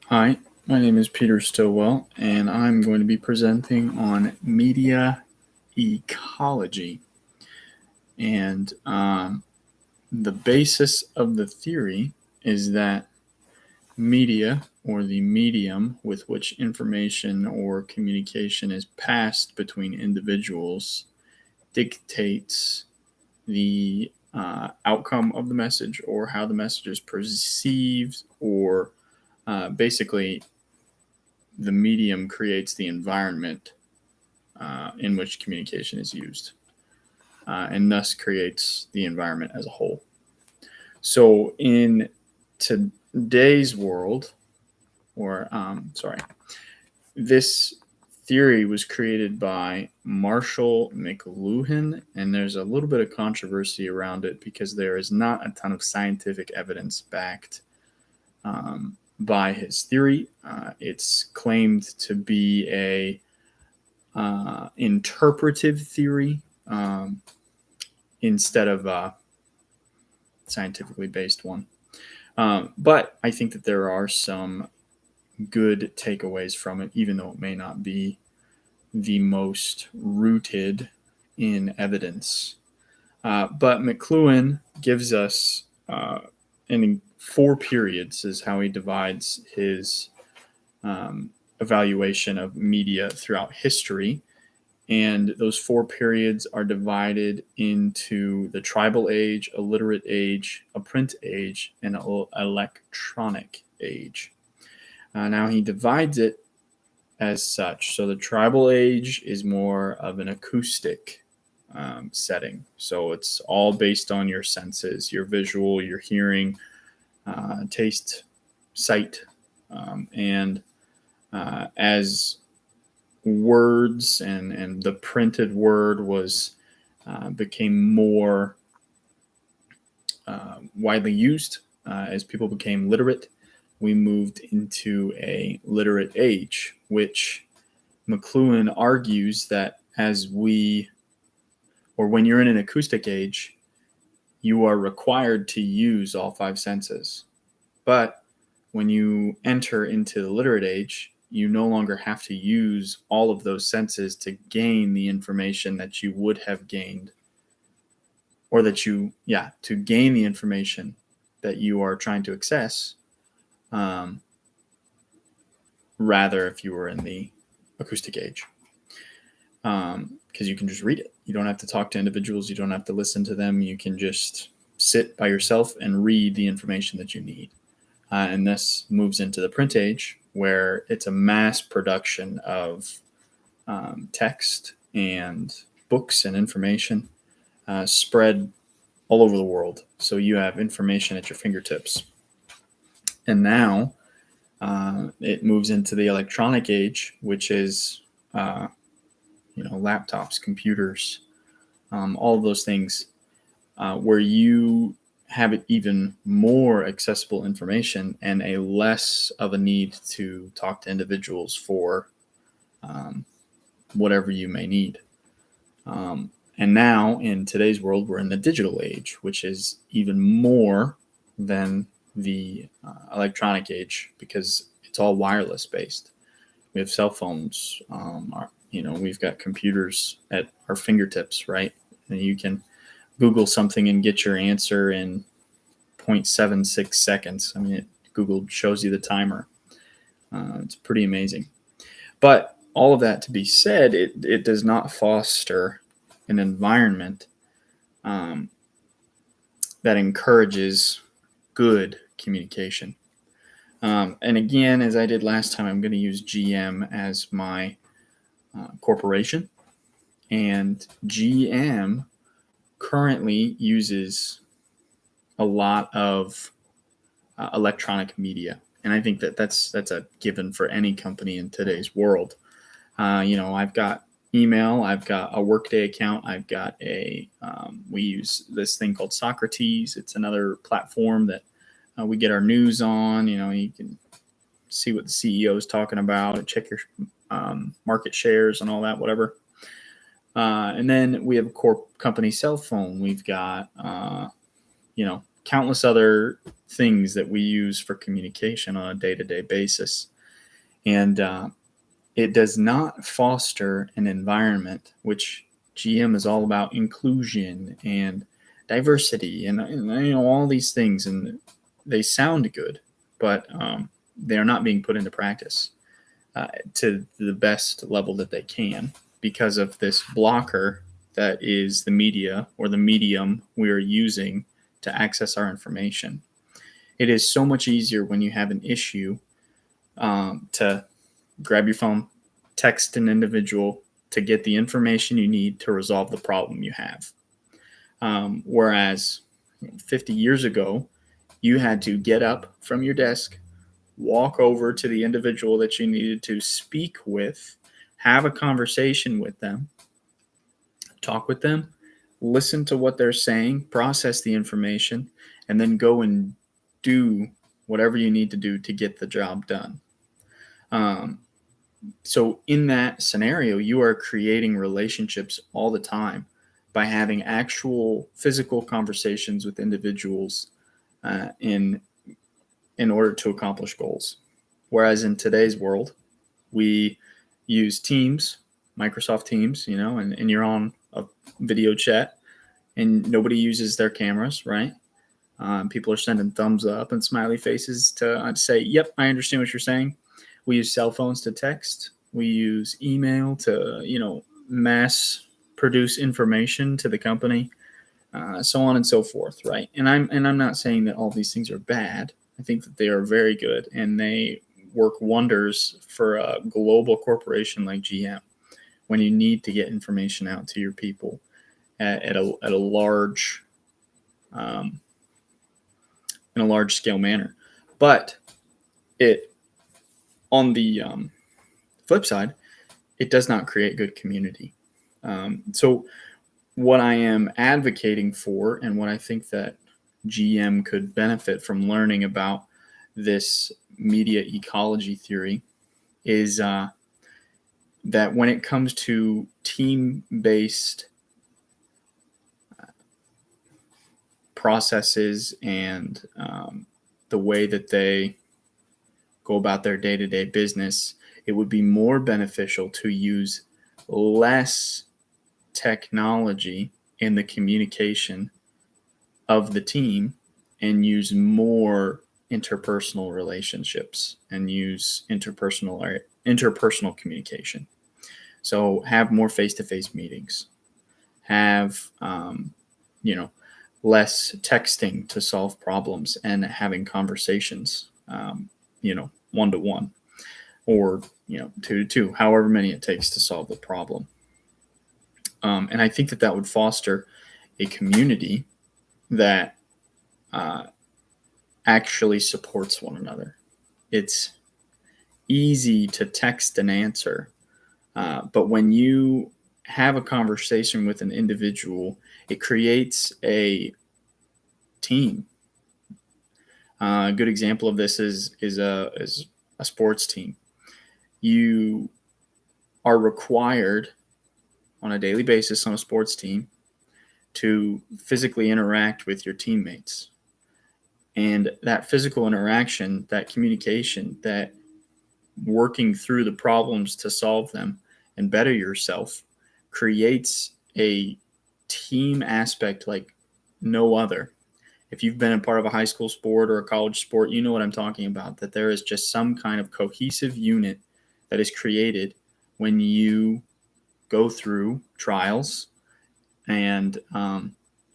Hi, my name is Peter Stillwell, and I'm going to be presenting on media ecology. And the basis of the theory is that media, or the medium with which information or communication is passed between individuals, dictates the outcome of the message or how the message is perceived, or basically the medium creates the environment in which communication is used, and thus creates the environment as a whole. So, in today's world, this theory was created by Marshall McLuhan, and there's a little bit of controversy around it because there is not a ton of scientific evidence backed by his theory. It's claimed to be a interpretive theory instead of a scientifically based one. But I think that there are some good takeaways from it, even though it may not be the most rooted in evidence. But McLuhan gives us in 4 periods is how he divides his evaluation of media throughout history. And those 4 periods are divided into the tribal age, a literate age, a print age, and an electronic age. Now he divides it as such. So the tribal age is more of an acoustic setting. So it's all based on your senses, your visual, your hearing, taste, sight, and as words and the printed word was became more widely used as people became literate, we moved into a literate age, which McLuhan argues that when you're in an acoustic age, you are required to use all 5 senses. But when you enter into the literate age, you no longer have to use all of those senses to gain the information that you would have gained, or to gain the information that you are trying to access. Rather, if you were in the acoustic age, because you can just read it. You don't have to talk to individuals. You don't have to listen to them. You can just sit by yourself and read the information that you need. And this moves into the print age, where it's a mass production of text and books and information spread all over the world. So you have information at your fingertips. And now it moves into the electronic age, which is laptops, computers, all of those things, where you have it even more accessible information and a less of a need to talk to individuals for whatever you may need. And now in today's world, we're in the digital age, which is even more than the electronic age because it's all wireless based. We have cell phones. We've got computers at our fingertips, right? And you can Google something and get your answer in 0.76 seconds. I mean, Google shows you the timer. It's pretty amazing. But all of that to be said, it does not foster an environment that encourages good communication. And again, as I did last time, I'm going to use GM as my corporation. And GM currently uses a lot of electronic media. And I think that that's a given for any company in today's world. I've got email, I've got a Workday account, I've got we use this thing called Socrates. It's another platform that we get our news on. You can see what the CEO is talking about, check your market shares and all that, whatever. And then we have a core company cell phone. We've got, countless other things that we use for communication on a day-to-day basis. And it does not foster an environment, which GM is all about inclusion and diversity and all these things. And they sound good, but they are not being put into practice to the best level that they can because of this blocker that is the media or the medium we are using to access our information. It is so much easier when you have an issue to grab your phone, text an individual to get the information you need to resolve the problem you have. Whereas 50 years ago, you had to get up from your desk, walk over to the individual that you needed to speak with, have a conversation with them, talk with them, listen to what they're saying, process the information, and then go and do whatever you need to do to get the job done. So in that scenario, you are creating relationships all the time by having actual physical conversations with individuals in order to accomplish goals. Whereas in today's world, we use Teams, Microsoft Teams, and you're on a video chat and nobody uses their cameras, right? People are sending thumbs up and smiley faces to say, yep, I understand what you're saying. We use cell phones to text. We use email to, mass produce information to the company, so on and so forth, right? And I'm not saying that all these things are bad. I think that they are very good and they work wonders for a global corporation like GM when you need to get information out to your people at a large in a large scale manner. But on the flip side, it does not create good community. So what I am advocating for and what I think that GM could benefit from learning about this media ecology theory is that when it comes to team-based processes and the way that they go about their day-to-day business, it would be more beneficial to use less technology in the communication of the team and use more interpersonal relationships and use interpersonal communication. So have more face-to-face meetings, have less texting to solve problems and having conversations, one-to-one or two-to-two, however many it takes to solve the problem. And I think that would foster a community that actually supports one another. It's easy to text an answer, but when you have a conversation with an individual, it creates a team. A good example of this is a sports team. You are required on a daily basis on a sports team to physically interact with your teammates. And that physical interaction, that communication, that working through the problems to solve them and better yourself creates a team aspect like no other. If you've been a part of a high school sport or a college sport, you know what I'm talking about, that there is just some kind of cohesive unit that is created when you go through trials and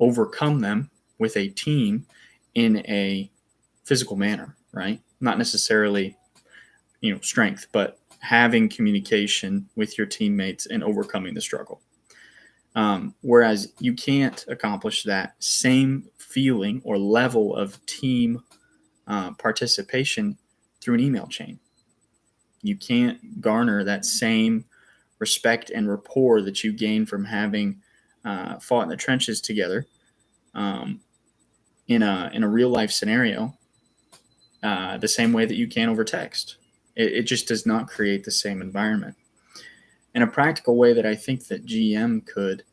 overcome them with a team in a physical manner, right? Not necessarily, strength, but having communication with your teammates and overcoming the struggle. Whereas you can't accomplish that same feeling or level of team participation through an email chain. You can't garner that same respect and rapport that you gain from having fought in the trenches together in a real life scenario the same way that you can over text. It just does not create the same environment. And a practical way that I think that GM could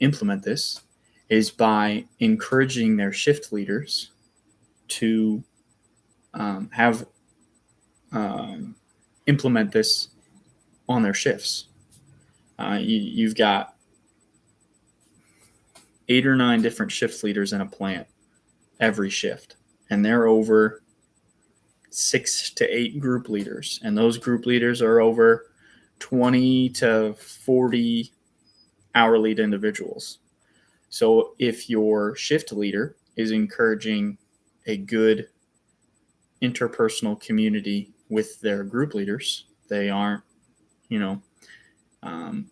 implement this is by encouraging their shift leaders to implement this on their shifts. You've got 8 or 9 different shift leaders in a plant every shift, and they're over 6 to 8 group leaders, and those group leaders are over 20 to 40 hourly individuals. So if your shift leader is encouraging a good interpersonal community with their group leaders, they aren't,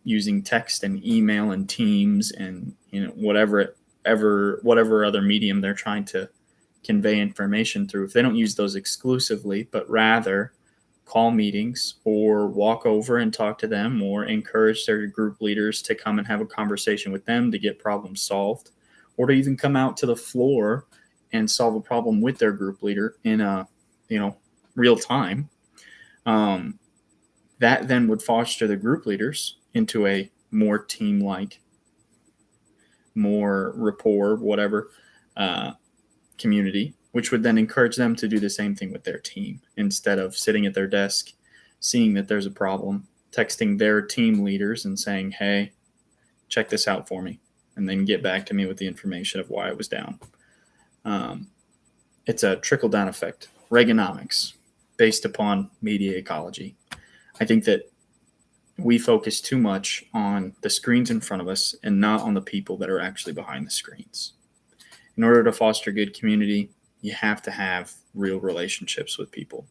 using text and email and Teams and whatever other medium they're trying to convey information through. If they don't use those exclusively, but rather call meetings or walk over and talk to them or encourage their group leaders to come and have a conversation with them to get problems solved, or to even come out to the floor and solve a problem with their group leader in a real time, that then would foster the group leaders into a more team-like, more rapport, whatever, community, which would then encourage them to do the same thing with their team instead of sitting at their desk, seeing that there's a problem, texting their team leaders and saying, hey, check this out for me, and then get back to me with the information of why it was down. It's a trickle-down effect, Reaganomics, based upon media ecology. I think that we focus too much on the screens in front of us and not on the people that are actually behind the screens. In order to foster good community, you have to have real relationships with people.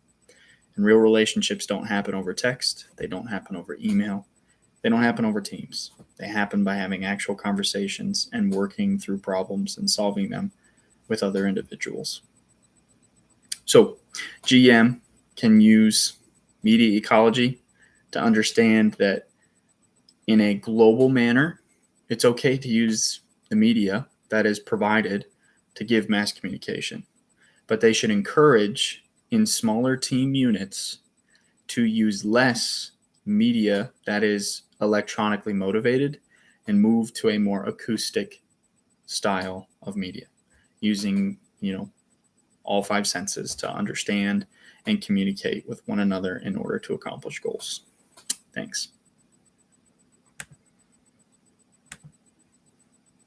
And real relationships don't happen over text. They don't happen over email. They don't happen over Teams. They happen by having actual conversations and working through problems and solving them with other individuals. So GM can use media ecology to understand that in a global manner, it's okay to use the media that is provided to give mass communication, but they should encourage in smaller team units to use less media that is electronically motivated and move to a more acoustic style of media, using all 5 senses to understand and communicate with one another in order to accomplish goals. Thanks.